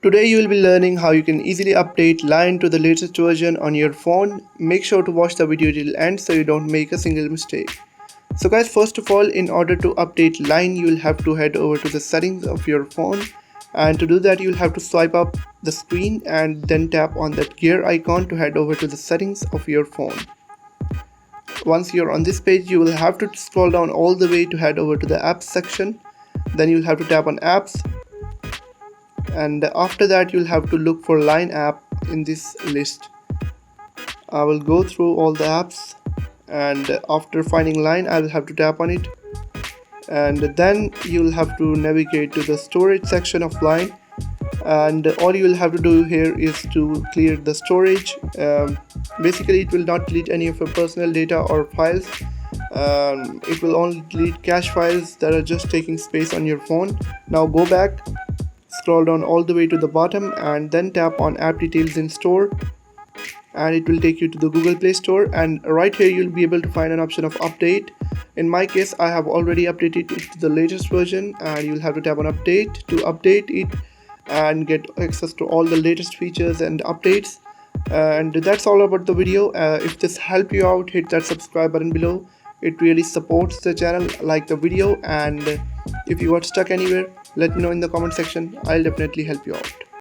Today you will be learning how you can easily update Line to the latest version on your phone. Make sure to watch the video till end so you don't make a single mistake. So guys, first of all, in order to update Line, you will have to head over to the settings of your phone, and to do that you will have to swipe up the screen and then tap on that gear icon to head over to the settings of your phone. Once you're on this page, you will have to scroll down all the way to head over to the apps section. Then you'll have to tap on apps, and after that you'll have to look for Line app in this list. I will go through all the apps, and after finding Line I will have to tap on it, and then you'll have to navigate to the storage section of Line, and all you will have to do here is to clear the storage. Basically it will not delete any of your personal data or files. It will only delete cache files that are just taking space on your phone. Now go back, scroll down all the way to the bottom, and then tap on app details in store, and it will take you to the Google Play Store, and right here you'll be able to find an option of update. In my case I have already updated it to the latest version, and you'll have to tap on update to update it and get access to all the latest features and updates. And that's all about the video. If this helped you out, hit that subscribe button below. It really supports the channel. Like the video, and if you got stuck anywhere, let me know in the comment section. I'll definitely help you out.